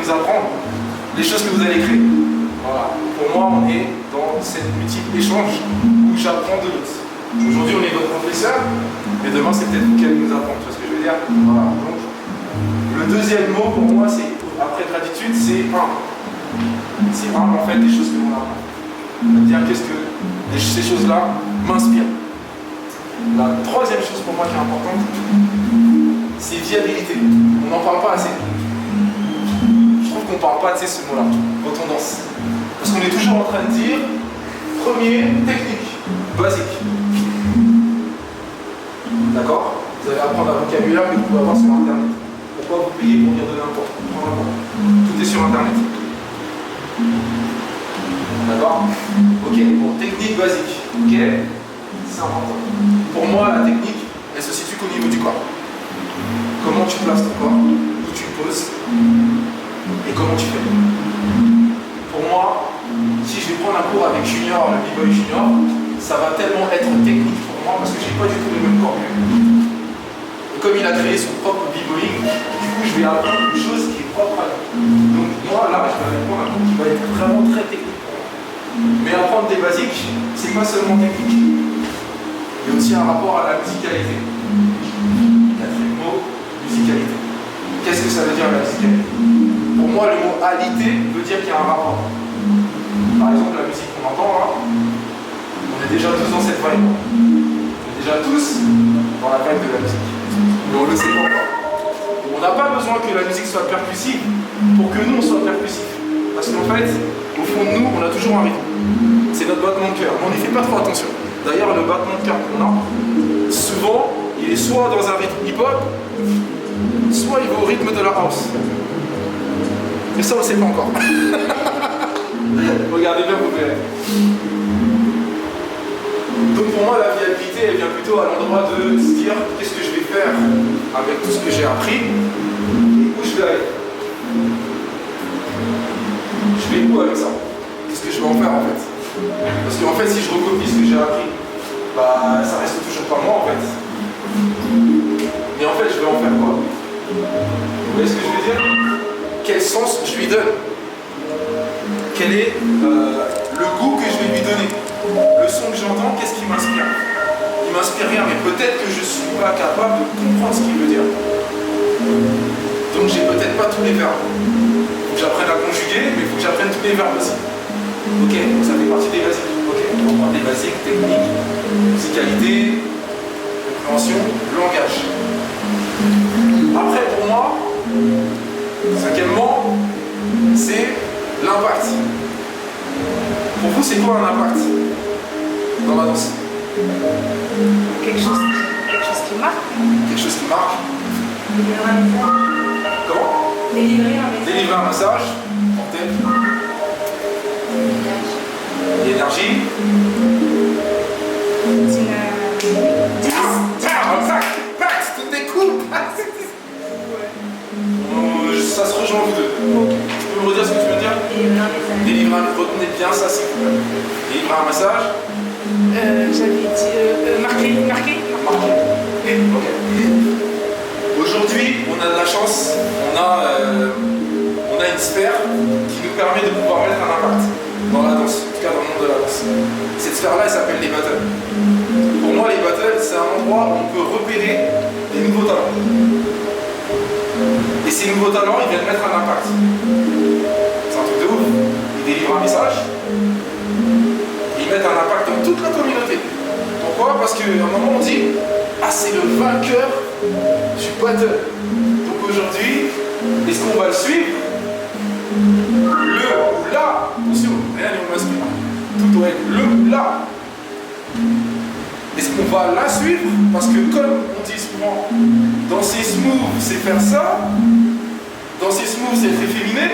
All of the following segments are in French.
vous apprendre les choses que vous allez créer. Voilà. Pour moi, on est dans cette multiple échange où j'apprends de l'autre. Aujourd'hui, on est votre professeur, mais demain, c'est peut-être vous qui allez nous apprendre. Tu vois ce que je veux dire? Voilà. Donc, le deuxième mot pour moi, c'est après gratitude, c'est humble. C'est humble en fait des choses que l'on apprend. C'est-à-dire qu'est-ce que ces choses-là m'inspirent. La troisième chose pour moi qui est importante, c'est viabilité. On n'en parle pas assez. Je trouve qu'on ne parle pas assez de ce mot-là, retendance. Parce qu'on est toujours en train de dire, premier, technique, basique. D'accord? Vous allez apprendre un vocabulaire que vous pouvez avoir sur Internet. Pourquoi vous payez pour dire de n'importe quoi? Tout est sur Internet. D'accord? Ok, bon, technique basique. Ok? C'est important. Pour moi, la technique, elle se situe qu'au niveau du corps. Comment tu places ton corps, où tu le poses, et comment tu fais. Pour moi, si je vais prendre un cours avec Junior, le B-Boy Junior, ça va tellement être technique pour moi parce que je n'ai pas du tout le même corps que lui. Et comme il a créé son propre B-Boying, du coup, je vais apprendre une chose qui est propre à lui. Donc, moi, là, je vais apprendre un cours qui va être vraiment très technique pour moi. Mais apprendre des basiques, c'est pas seulement technique. Il y a aussi un rapport à la musicalité. Quatrième mot, musicalité. Qu'est-ce que ça veut dire la musicalité? Pour moi, le mot alité veut dire qu'il y a un rapport. Par exemple, la musique qu'on entend là, on est déjà tous dans cette vibe. On est déjà tous dans la vibe de la musique. Mais on le sait pas encore. On n'a pas besoin que la musique soit percussive pour que nous on soit percussifs. Parce qu'en fait, au fond de nous, on a toujours un rythme. C'est notre battement de cœur. Mais on n'y fait pas trop attention. D'ailleurs, le battement de cœur qu'on a, souvent, il est soit dans un rythme hip-hop, soit il va au rythme de la house. Mais ça, on ne sait pas encore. Regardez bien, vous verrez. Donc pour moi, la viabilité, elle vient plutôt à l'endroit de se dire qu'est-ce que je vais faire avec tout ce que j'ai appris et où je vais aller. Je vais où avec ça? Qu'est-ce que je vais en faire en fait? Parce qu'en fait, si je recopie ce que j'ai appris, bah ça reste toujours pas moi en fait. Mais en fait, je vais en faire quoi? Vous voyez ce que je veux dire? Quel sens je lui donne? Quel est le goût que je vais lui donner? Le son que j'entends, qu'est-ce qui m'inspire? Il m'inspire rien, mais peut-être que je ne suis pas capable de comprendre ce qu'il veut dire. Donc j'ai peut-être pas tous les verbes. Il faut que j'apprenne à conjuguer, mais il faut que j'apprenne tous les verbes aussi. Ok, donc ça fait partie des basiques. Ok, on va prendre des basiques, techniques, musicalité, compréhension, langage. Après, pour moi, cinquièmement, c'est l'impact. Pour vous, c'est quoi un impact dans la danse? Quelque chose qui marque. Quelque chose qui marque. Délivrer un message. Comment? Délivrer un message. Délivrer un message. Porter. L'énergie. C'est une... Tout découpe. Ça se rejoint vous deux. Tu peux me redire ce que tu veux dire? Délivrer un message. Délivrer un... Retenez bien ça, s'il vous plaît. Délivrer un message. J'avais dit... marquer. Ok. Aujourd'hui, on a de la chance, on a une sphère qui nous permet de pouvoir mettre un impact dans la danse, en tout cas dans le monde de la danse. Cette sphère-là, elle s'appelle les battles. Pour moi, les battles, c'est un endroit où on peut repérer des nouveaux talents. Et ces nouveaux talents, ils viennent mettre un impact. C'est un truc de ouf. Ils délivrent un message, ils mettent un impact dans toute la communauté. Pourquoi? Parce qu'à un moment, on dit ah, c'est le vainqueur du battle. Donc aujourd'hui, est-ce qu'on va le suivre? Le ou la, attention, rien ne m'inspire. Tout doit être le ou la. Est-ce qu'on va la suivre? Parce que comme on dit souvent, danser smooth, c'est faire ça. Danser smooth, c'est être efféminé.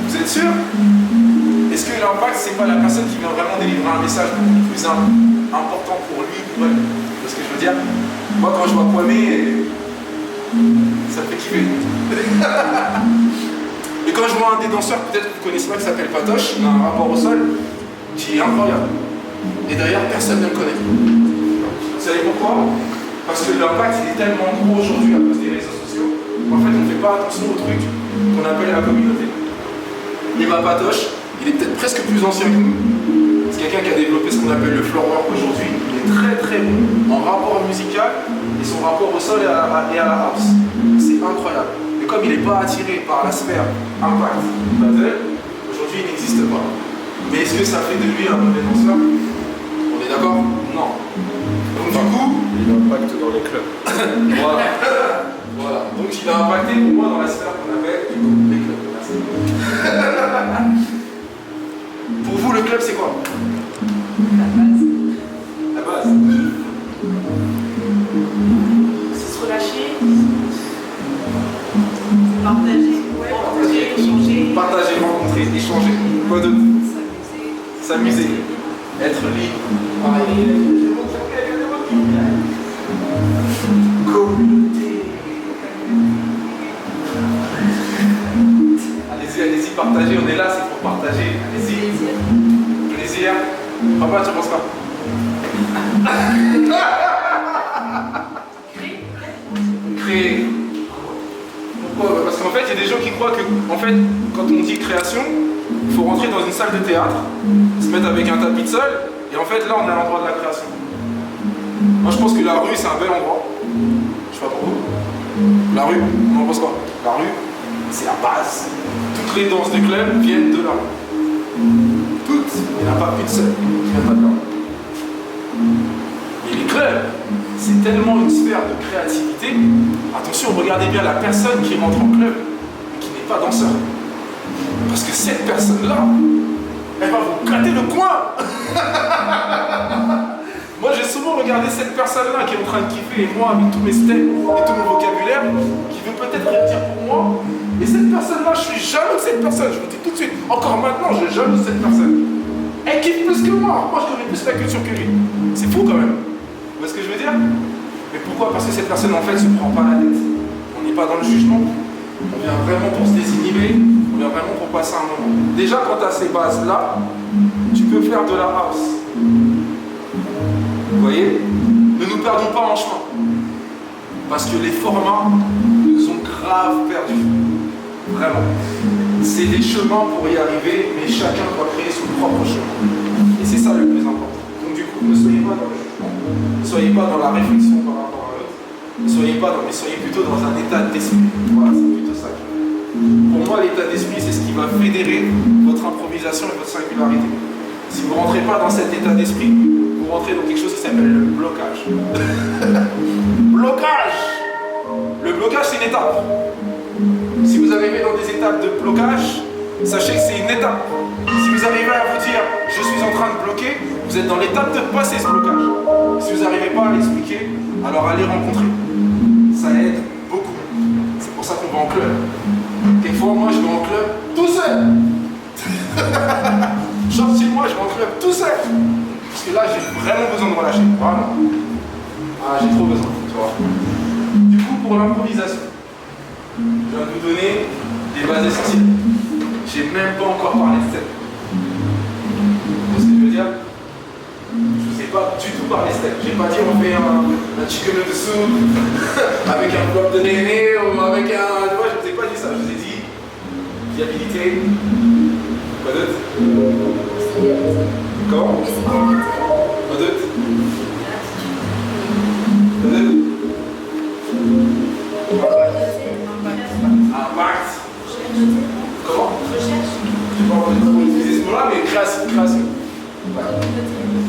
Vous êtes sûr? Est-ce que l'impact, c'est pas la personne qui vient vraiment délivrer un message beaucoup plus important pour lui, pour elle? C'est ce que je veux dire? Moi, quand je vois Kwame, ça me fait kiffer. Et quand je vois un des danseurs, peut-être que vous ne connaissez pas, qui s'appelle Patoche, il a un rapport au sol qui est incroyable. Et d'ailleurs, personne ne le connaît. Vous savez pourquoi? Parce que l'impact, il est tellement gros aujourd'hui à cause des réseaux sociaux qu'en fait, on ne fait pas attention au truc qu'on appelle la communauté. Eva Patoche, il est peut-être presque plus ancien que nous. C'est quelqu'un qui a développé ce qu'on appelle le floor work aujourd'hui. Il est très très bon en rapport musical et son rapport au sol et à la house. C'est incroyable. Et comme il n'est pas attiré par la sphère impact battle, aujourd'hui il n'existe pas. Mais est-ce que ça fait de lui un mauvais danseur? On est d'accord? Non. Donc du coup, il impacte dans les clubs. voilà. Voilà. Donc il a impacté pour moi dans la sphère qu'on appelle les clubs. Merci. Pour vous, le club, c'est quoi? La base. La base. C'est se relâcher. Partager. Ouais, partager, échanger. Partager, rencontrer, échanger. Quoi d'autre? S'amuser. Être libre. Communauté. Allez-y, allez-y, partagez. On est là, c'est pour partager. Allez-y. Plaisir. Papa, tu penses quoi? Créer. Pourquoi? Parce qu'en fait, il y a des gens qui croient que, en fait, quand on dit création, il faut rentrer dans une salle de théâtre, se mettre avec un tapis de sol, et en fait, là, on est à l'endroit de la création. Moi, je pense que la rue, c'est un bel endroit. Je sais pas pour vous. La rue, on en pense quoi? La rue, c'est la base. Toutes les danses de club viennent de la rue. Toutes. Il n'y en a pas une seule qui vient pas de là. Et les clubs, c'est tellement une sphère de créativité. Attention, regardez bien la personne qui rentre en club et qui n'est pas danseur. Parce que cette personne-là, elle va vous gratter le coin. Moi, j'ai souvent regardé cette personne-là qui est en train de kiffer, et moi, avec tous mes steps et tout mon vocabulaire, qui veut peut-être rien dire pour moi. Et cette personne-là, je suis jaloux de cette personne. Je vous dis tout de suite, encore maintenant, je suis jaloux de cette personne. Elle kiffe plus que moi. Moi, je connais plus la culture que lui. C'est fou quand même. Vous voyez ce que je veux dire? Mais pourquoi? Parce que cette personne, en fait, se prend pas la tête. On n'est pas dans le jugement. On vient vraiment pour se désinhiber. On vient vraiment pour passer un moment. Déjà, quand tu as ces bases-là, tu peux faire de la house. Vous voyez? Ne nous perdons pas en chemin. Parce que les formats nous ont grave perdus. Vraiment. C'est des chemins pour y arriver, mais chacun doit créer son propre chemin. Et c'est ça le plus important. Donc du coup, ne soyez pas dans le jugement. Ne soyez pas dans la réflexion par rapport à l'autre. Ne soyez pas dans, mais soyez plutôt dans un état d'esprit. Voilà, c'est plutôt ça. Pour moi, l'état d'esprit, c'est ce qui va fédérer votre improvisation et votre singularité. Si vous ne rentrez pas dans cet état d'esprit, vous rentrez dans quelque chose qui s'appelle le blocage. Blocage! Le blocage, c'est une étape. Si vous arrivez dans des étapes de blocage, sachez que c'est une étape. Si vous arrivez à vous dire « je suis en train de bloquer », vous êtes dans l'étape de passer ce blocage. Si vous n'arrivez pas à l'expliquer, alors allez rencontrer. Ça aide beaucoup. C'est pour ça qu'on va en club. Quelquefois, moi, je vais en club tout seul. Genre, chez moi, je vais en club tout seul. Parce que là, j'ai vraiment besoin de relâcher. Vraiment. Ah, j'ai trop besoin, tu vois. Du coup, pour l'improvisation, je viens de vous donner des bases essentielles. J'ai même pas encore parlé de steps. Vous voyez ce que je veux dire? Je vous ai pas du tout parlé de steps. J'ai pas dit on fait un chicken dessous avec un bloc de néné ou avec un... Moi, je vous ai pas dit ça. Je vous ai dit viabilité. Quoi d'autre? Comment? Quoi d'autre? Quoi d'autre? Impact. Comment? Recherche. Je sais pas utiliser ce mot-là, mais création. Ouais.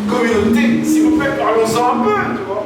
Communauté, s'il vous plaît, parlons-en un peu, tu vois.